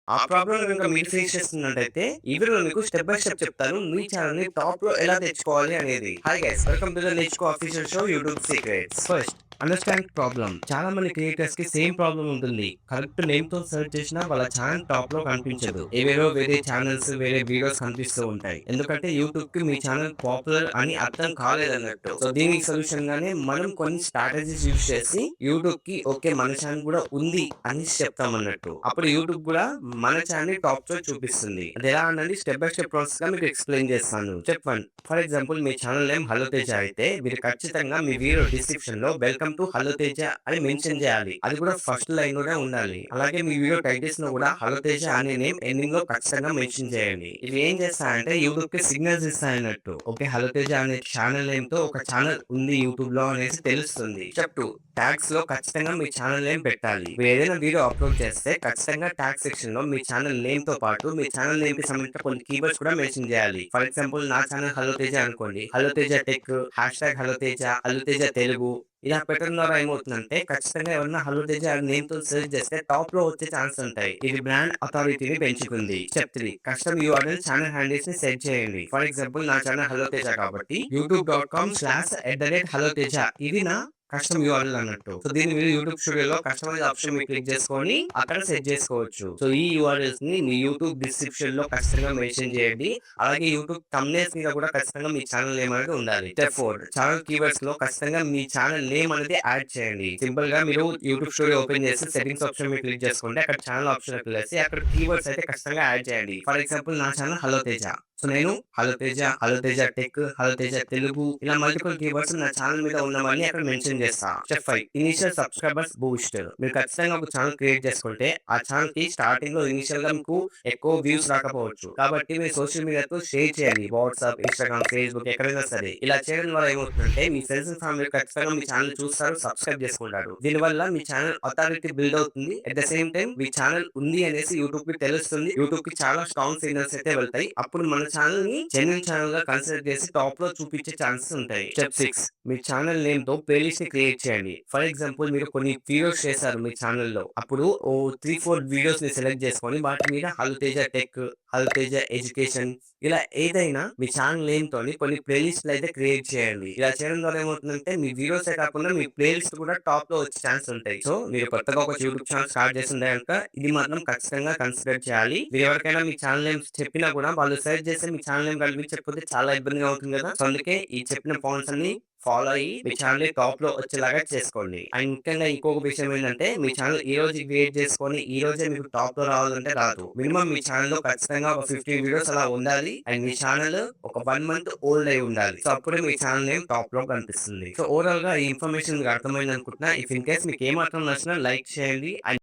ఆ ప్రాబ్లమ్ గనుక మీరు ఫేస్ చేస్తున్నట్టయితే, ఈ వీడియోలో మీకు స్టెప్ బై స్టెప్ చెప్తాను. మీ ఛానెల్‌ని టాప్‌లో ఎలా తెచ్చుకోవాలి అనేది. Hi guys! Welcome to the Nerchuko official show YouTube secrets. First understand problem. చాలా మంది క్రియేటర్స్‌కి సేమ్ ప్రాబ్లమ్ ఉంటుంది. కరెక్ట్ నేమ్‌తో సెర్చ్ చేసినా వాళ్ళ ఛానెల్ టాప్‌లో కనిపించదు. వేరే ఛానెల్స్, వేరే వీడియోస్ కనిపిస్తూ ఉంటాయి. ఎందుకంటే యూట్యూబ్‌కి మీ ఛానెల్ పాపులర్ అని అర్థం కాలేదన్నట్టు. సో, దీనికి సొల్యూషన్‌గానే మనం కొన్ని స్ట్రాటజీస్ యూజ్ చేసి యూట్యూబ్‌కి ఓకే. మన ఛానెల్ కూడా ఉంది అనేసి చెప్తామన్నట్టు. అప్పుడు యూట్యూబ్ కూడా మన ఛానెల్‌ని టాప్‌లో చూపిస్తుంది. అదెలా అన్నది స్టెప్ బై స్టెప్ ప్రాసెస్‌గా మీకు ఎక్స్‌ప్లెయిన్ చేస్తాను. Step 1 for example me channel name hello Teja అయితే మీరు ఖచ్చితంగా మీ వీడియో డిస్క్రిప్షన్‌లో వెల్కమ్ టు హలో తేజ అని మెన్షన్ చేయాలి. అది కూడా ఫస్ట్ లైన్‌లోనే ఉండాలి. అలాగే మీ వీడియో టైటిల్స్‌లో కూడా హలో తేజ అనే నేమ్ ఎండింగ్‌లో ఖచ్చితంగా మెన్షన్ చేయండి. ఇవి ఏం చేస్తాయంటే యూట్యూబ్‌కి సిగ్నల్స్ ఇస్తాయన్నట్టు. ఓకే. హలో తేజ అనే ఛానెల్ నేమ్‌తో ఒక ఛానెల్ ఉంది యూట్యూబ్‌లో అనేసి తెలుస్తుంది. స్టెప్ 2 ట్యాగ్స్‌లో ఖచ్చితంగా మీ ఛానెల్ నేమ్ పెట్టాలి. మీరేదైనా వీడియో అప్‌లోడ్ చేస్తే ఖచ్చితంగా ట్యాగ్ సెక్షన్‌లో మీ ఛానెల్ నేమ్‌తో పాటు మీ ఛానెల్ నేమ్‌కి సంబంధించిన కొన్ని కీవర్డ్స్ కూడా మెన్షన్ చేయాలి. ఫర్ ఎగ్జాంపుల్ నా ఛానెల్ హలో తేజ అనుకోండి. Hello Teja tech, hashtag hello Teja, hello Teja Telugu ఇలా పెట్టడం ద్వారా ఏమవుతుందంటే ఖచ్చితంగా ఎవరైనా హలో తేజ అనే నేమ్‌తో సెర్చ్ చేస్తే టాప్‌లో వచ్చే ఛాన్స్ ఉంటాయి. ఇది బ్రాండ్ అథారిటీని పెంచుతుంది. స్టెప్ 3 కస్టమ్ యూఆర్ఎల్ ఛానెల్ హ్యాండిల్స్‌ని సెట్ చేయండి. ఫర్ ఎగ్జాంపుల్ నా ఛానెల్ హలో తేజ కాబట్టి youtube.com/@haloteja ఇది నా కస్టమ్ యూఆర్ఎల్ అన్నట్టు. సో, దీన్ని మీరు యూట్యూబ్ స్టూడియోలో కస్టమైజ్ ఆప్షన్ మీరు క్లిక్ చేసుకొని అక్కడ సెట్ చేసుకోవచ్చు. సో, ఈ యూఆర్ఎల్స్‌ని మీ యూట్యూబ్ డిస్క్రిప్షన్‌లో ఖచ్చితంగా మెన్షన్ చేయండి. అలాగే యూట్యూబ్ థంబ్‌నెయిల్స్ మీద కూడా ఖచ్చితంగా మీ ఛానెల్ నేమ్ అనేది ఉండాలి. స్టెప్ 4 ఛానెల్ కీవర్డ్స్‌లో ఖచ్చితంగా మీ ఛానెల్ నేమ్ అనేది యాడ్ చేయండి. సింపుల్‌గా మీరు యూట్యూబ్ స్టూడియో ఓపెన్ చేసి సెట్టింగ్స్ ఆప్షన్ మీద క్లిక్ చేసుకోండి. అక్కడ ఛానెల్ ఆప్షన్‌లోకి వెళ్ళేసి అక్కడ కీవర్డ్స్ అయితే ఖచ్చితంగా యాడ్ చేయండి. ఫర్ ఎగ్జాంపుల్ నా ఛానెల్ హలో తేజ. సో, నేను hello Teja tech, hello Teja Telugu ఇలా మల్టిపుల్ కీవర్డ్స్ నా ఛానెల్ మీద ఉన్నవన్నీ అక్కడ మెన్షన్ చేస్తా. Step 5 initial subscribers Boost. మీరు ఖచ్చితంగా ఒక ఛానెల్ క్రియేట్ చేసుకుంటే ఆ ఛానెల్‌కి స్టార్టింగ్‌లో ఇనీషియల్‌గా మీకు ఎక్కువ వ్యూస్ రాకపోవచ్చు. కాబట్టి మీరు సోషల్ మీడియాతో షేర్ చేయాలి. వాట్సాప్, ఇన్‌స్టాగ్రామ్, ఫేస్‌బుక్ ఎక్కడైనా సరే. ఇలా చేయడం వల్ల ఏమవుతుందంటే మీ ఫ్రెండ్స్ అండ్ ఫ్యామిలీ ఖచ్చితంగా మీ ఛానెల్ చూస్తారు, సబ్‌స్క్రైబ్ చేసుకుంటారు. దీనివల్ల మీ ఛానెల్ అథారిటీ బిల్డ్ అవుతుంది. At the same time me channel ఉంది అనేసి యూట్యూబ్‌కి తెలుస్తుంది. యూట్యూబ్‌కి చాలా స్ట్రాంగ్ సిగ్నల్స్ అయితే వెళ్తాయి. అప్పుడు మన ఛానెల్‌ని జెన్యూన్ ఛానెల్‌గా కన్సిడర్ చేసి టాప్‌లో చూపించే ఛాన్సెస్ ఉంటాయి. స్టెప్ 6 మీ ఛానెల్ నేమ్‌తో ప్లేలిస్ట్‌ని క్రియేట్ చేయండి. ఫర్ ఎగ్జాంపుల్ మీరు కొన్ని వీడియోస్ చేశారు మీ ఛానెల్‌లో. అప్పుడు ఓ 3, 4 వీడియోస్‌ని సెలెక్ట్ చేసుకొని వాటి మీద hello Teja tech, hello Teja education ఇలా ఏదైనా మీ ఛానెల్ నేమ్‌తోని కొన్ని ప్లేలిస్ట్‌లు అయితే క్రియేట్ చేయండి. ఇలా చేయడం ద్వారా ఏమవుతుందంటే మీ వీడియోసే కాకుండా మీ ప్లేలిస్ట్ కూడా టాప్‌లో వచ్చే ఛాన్స్ ఉంటాయి. సో, మీరు కొత్తగా ఒక యూట్యూబ్ ఛానెల్ స్టార్ట్ చేస్తుంటే గనుక ఇది మాత్రం ఖచ్చితంగా కన్సిడర్ చేయాలి. మీరు ఎవరికైనా మీ ఛానెల్ నేమ్స్ చెప్పినా కూడా వాళ్ళు సెర్చ్ చేసి మీ ఛానెల్ నేమ్ కనిపించకపోతే చాలా ఇబ్బందిగా ఉంటుంది కదా! సో, అందుకే ఈ చెప్పిన పాయింట్స్ అన్ని ఫాలో అయ్యి మీ ఛానెల్‌ని టాప్‌లో వచ్చేలాగా చేసుకోండి. అండ్ ముఖ్యంగా ఇంకొక విషయం ఏంటంటే మీ ఛానెల్ ఈ రోజు క్రియేట్ చేసుకొని ఈ రోజే మీకు టాప్‌లో రావాలంటే రాదు. మినిమమ్ మీ ఛానెల్‌లో ఖచ్చితంగా ఒక 15 వీడియోస్ అలా ఉండాలి. అండ్ మీ ఛానెల్ ఒక 1 మంత్ ఓల్డ్ అయి ఉండాలి. సో, అప్పుడే మీ ఛానెల్ నేమ్ టాప్‌లో కనిపిస్తుంది. సో, ఓవరాల్‌గా ఈ ఇన్ఫర్మేషన్ మీకు అర్థమైంది అనుకుంటున్నా. ఇఫ్ ఇన్ కేస్ మీకు ఏమాత్రం నచ్చినా లైక్ చేయండి. అండ్